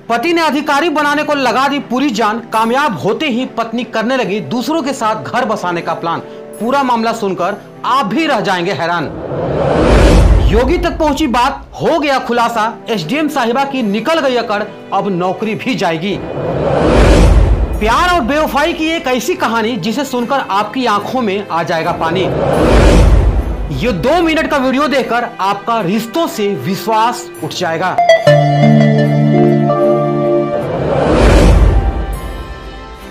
पति ने अधिकारी बनाने को लगा दी पूरी जान। कामयाब होते ही पत्नी करने लगी दूसरों के साथ घर बसाने का प्लान। पूरा मामला सुनकर आप भी रह जाएंगे हैरान। योगी तक पहुंची बात, हो गया खुलासा। एसडीएम साहिबा की निकल गई अकड़, अब नौकरी भी जाएगी। प्यार और बेवफाई की एक ऐसी कहानी जिसे सुनकर आपकी आंखों में आ जाएगा पानी। ये 2 मिनट का वीडियो देखकर आपका रिश्तों से विश्वास उठ जाएगा।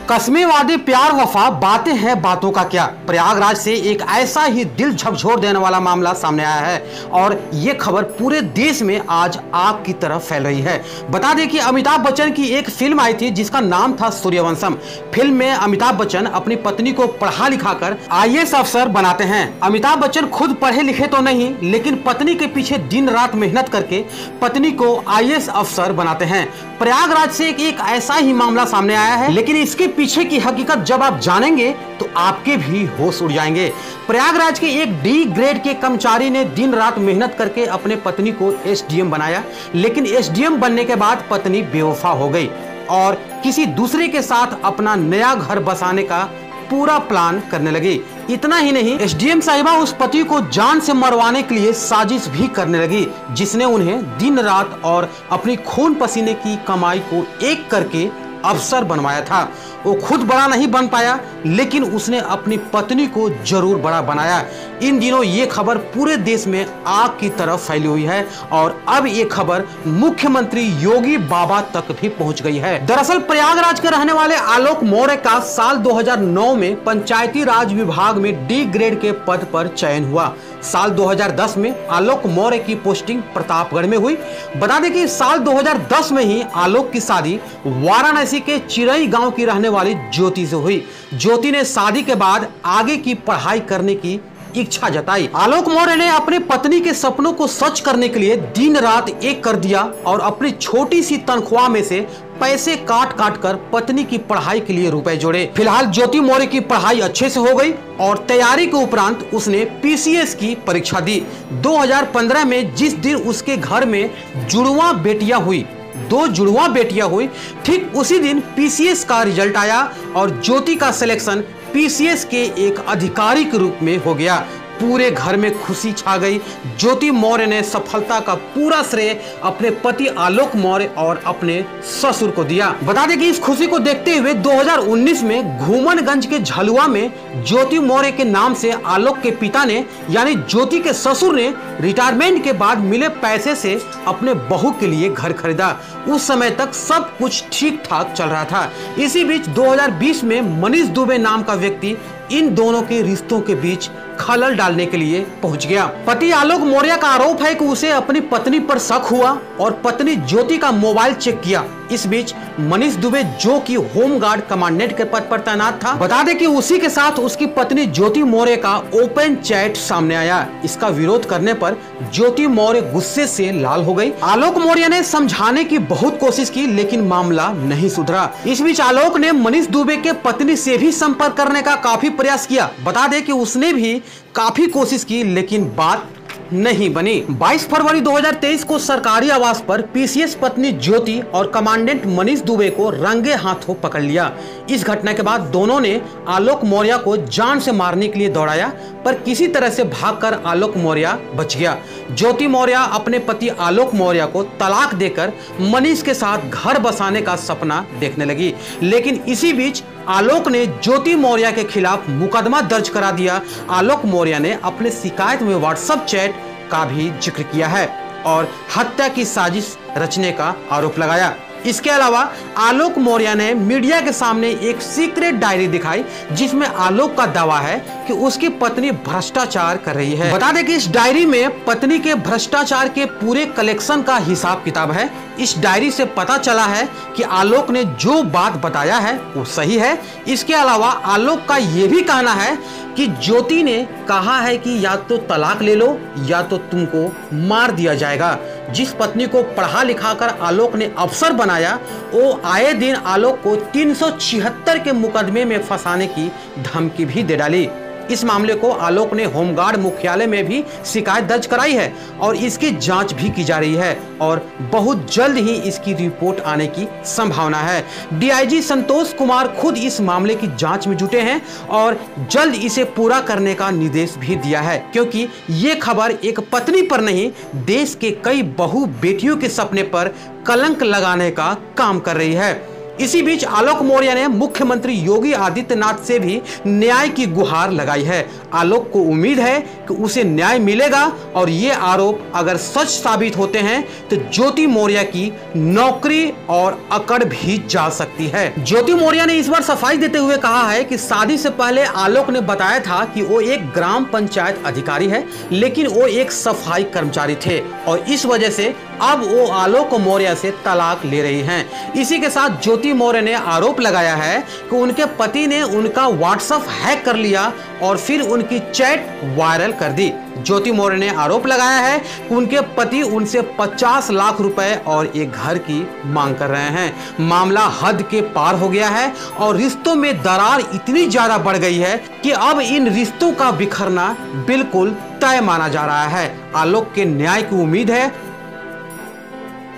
कस्में वादे प्यार वफा, बातें हैं बातों का क्या। प्रयागराज से एक ऐसा ही दिल झकझोर देने वाला मामला सामने आया है और ये खबर पूरे देश में आज आग की तरह फैल रही है। बता दें कि अमिताभ बच्चन की एक फिल्म आई थी जिसका नाम था सूर्यवंशम। फिल्म में अमिताभ बच्चन अपनी पत्नी को पढ़ा लिखा कर IAS अफसर बनाते हैं। अमिताभ बच्चन खुद पढ़े लिखे तो नहीं, लेकिन पत्नी के पीछे दिन रात मेहनत करके पत्नी को IAS अफसर बनाते हैं। प्रयागराज से एक ऐसा ही मामला सामने आया है, लेकिन इसके पीछे की हकीकत जब आप जानेंगे तो आपके भी होश उड़ जाएंगे। प्रयागराज के एक D ग्रेड के कर्मचारी ने दिन रात मेहनत करके अपने पत्नी को SDM बनाया, लेकिन SDM बनने के बाद पत्नी बेवफा हो गई और किसी दूसरे के साथ अपना नया घर बसाने का पूरा प्लान करने लगी। इतना ही नहीं, SDM साहिबा उस पति को जान से मरवाने के लिए साजिश भी करने लगी, जिसने उन्हें दिन रात और अपनी खून पसीने की कमाई को एक करके अफसर बनवाया था। वो खुद बड़ा नहीं बन पाया, लेकिन उसने अपनी पत्नी को जरूर बड़ा बनाया। इन दिनों ये खबर पूरे देश में आग की तरफ फैली हुई है और अब ये खबर मुख्यमंत्री योगी बाबा तक भी पहुंच गई है। दरअसल प्रयागराज के रहने वाले आलोक मौर्य का साल 2009 में पंचायती राज विभाग में D ग्रेड के पद पर चयन हुआ। साल 2010 में आलोक मौर्य की पोस्टिंग प्रतापगढ़ में हुई। बता दें कि साल 2010 में ही आलोक की शादी वाराणसी के चिरई गांव की रहने वाली ज्योति से हुई। ज्योति ने शादी के बाद आगे की पढ़ाई करने की इच्छा जताई। आलोक मौर्य ने अपने पत्नी के सपनों को सच करने के लिए दिन रात एक कर दिया और अपनी छोटी सी तनख्वाह में से पैसे काट काट कर पत्नी की पढ़ाई के लिए रुपए जोड़े। फिलहाल ज्योति मौर्य की पढ़ाई अच्छे से हो गई और तैयारी के उपरांत उसने PCS की परीक्षा दी। 2015 में जिस दिन उसके घर में जुड़वा बेटियां हुई, 2 जुड़वा बेटियां हुई, ठीक उसी दिन PCS का रिजल्ट आया और ज्योति का सिलेक्शन PCS के एक अधिकारी के रूप में हो गया। पूरे घर में खुशी छा गई। ज्योति मौर्य ने सफलता का पूरा श्रेय अपने पति आलोक मौर्य और अपने ससुर को दिया। बता दें कि इस खुशी को देखते हुए 2019 में घूमनगंज के झलुआ में ज्योति मौर्य के नाम से आलोक के पिता ने यानी ज्योति के ससुर ने रिटायरमेंट के बाद मिले पैसे से अपने बहू के लिए घर खरीदा। उस समय तक सब कुछ ठीक ठाक चल रहा था। इसी बीच 2020 में मनीष दुबे नाम का व्यक्ति इन दोनों के रिश्तों के बीच खलल डालने के लिए पहुंच गया। पति आलोक मौर्य का आरोप है कि उसे अपनी पत्नी पर शक हुआ और पत्नी ज्योति का मोबाइल चेक किया। इस बीच मनीष दुबे, जो कि होमगार्ड कमांडेंट के पद पर तैनात था, बता दें कि उसी के साथ उसकी पत्नी ज्योति मौर्य का ओपन चैट सामने आया। इसका विरोध करने पर ज्योति मौर्य गुस्से से लाल हो गई। आलोक मौर्य ने समझाने की बहुत कोशिश की, लेकिन मामला नहीं सुधरा। इस बीच आलोक ने मनीष दुबे के पत्नी से भी संपर्क करने का काफी प्रयास किया। बता दें कि उसने भी काफी कोशिश की, लेकिन बात नहीं बनी। 22 फरवरी 2023 को सरकारी आवास पर PCS पत्नी ज्योति और कमांडेंट मनीष दुबे को रंगे हाथों पकड़ लिया। इस घटना के बाद दोनों ने आलोक मौर्य को जान से मारने के लिए दौड़ाया, पर किसी तरह से भागकर आलोक मौर्य बच गया। ज्योति मौर्य अपने पति आलोक मौर्य को तलाक देकर मनीष के साथ घर बसाने का सपना देखने लगी, लेकिन इसी बीच आलोक ने ज्योति मौर्य के खिलाफ मुकदमा दर्ज करा दिया। आलोक मौर्य ने अपने शिकायत में व्हाट्सएप चैट का भी जिक्र किया है और हत्या की साजिश रचने का आरोप लगाया। इसके अलावा आलोक मौर्य ने मीडिया के सामने एक सीक्रेट डायरी दिखाई, जिसमें आलोक का दावा है कि उसकी पत्नी भ्रष्टाचार कर रही है। बता दें कि इस डायरी में पत्नी के भ्रष्टाचार के पूरे कलेक्शन का हिसाब किताब है। इस डायरी से पता चला है कि आलोक ने जो बात बताया है वो सही है। इसके अलावा आलोक का ये भी कहना है कि ज्योति ने कहा है कि या तो तलाक ले लो या तो तुमको मार दिया जाएगा। जिस पत्नी को पढ़ा लिखा कर आलोक ने अफसर बनाया, वो आए दिन आलोक को 376 के मुकदमे में फंसाने की धमकी भी दे डाली। इस मामले को आलोक ने होमगार्ड मुख्यालय में भी शिकायत दर्ज कराई है और इसकी जांच भी की जा रही है और बहुत जल्द ही इसकी रिपोर्ट आने की संभावना है। डीआईजी संतोष कुमार खुद इस मामले की जांच में जुटे हैं और जल्द इसे पूरा करने का निर्देश भी दिया है, क्योंकि ये खबर एक पत्नी पर नहीं, देश के कई बहु बेटियों के सपने पर कलंक लगाने का काम कर रही है। इसी बीच आलोक मौर्य ने मुख्यमंत्री योगी आदित्यनाथ से भी न्याय की गुहार लगाई है। आलोक को उम्मीद है कि उसे न्याय मिलेगा और ये आरोप अगर सच साबित होते हैं तो ज्योति मौर्य की नौकरी और अकड़ भी जा सकती है। ज्योति मौर्य ने इस बार सफाई देते हुए कहा है कि शादी से पहले आलोक ने बताया था कि वो एक ग्राम पंचायत अधिकारी है, लेकिन वो एक सफाई कर्मचारी थे और इस वजह से अब वो आलोक मौर्य से तलाक ले रही हैं। इसी के साथ ज्योति मौर्य ने आरोप लगाया है कि उनके पति ने उनका व्हाट्सएप हैक कर लिया और फिर उनकी चैट वायरल कर दी। ज्योति मौर्य ने आरोप लगाया है कि उनके पति उनसे 50 लाख रुपए और एक घर की मांग कर रहे हैं। मामला हद के पार हो गया है और रिश्तों में दरार इतनी ज्यादा बढ़ गई है कि अब इन रिश्तों का बिखरना बिल्कुल तय माना जा रहा है। आलोक के न्याय की उम्मीद है,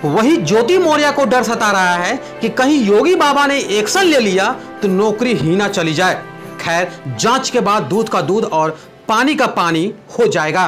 वही ज्योति मौर्य को डर सता रहा है कि कहीं योगी बाबा ने एक्शन ले लिया तो नौकरी ही ना चली जाए। खैर, जांच के बाद दूध का दूध और पानी का पानी हो जाएगा।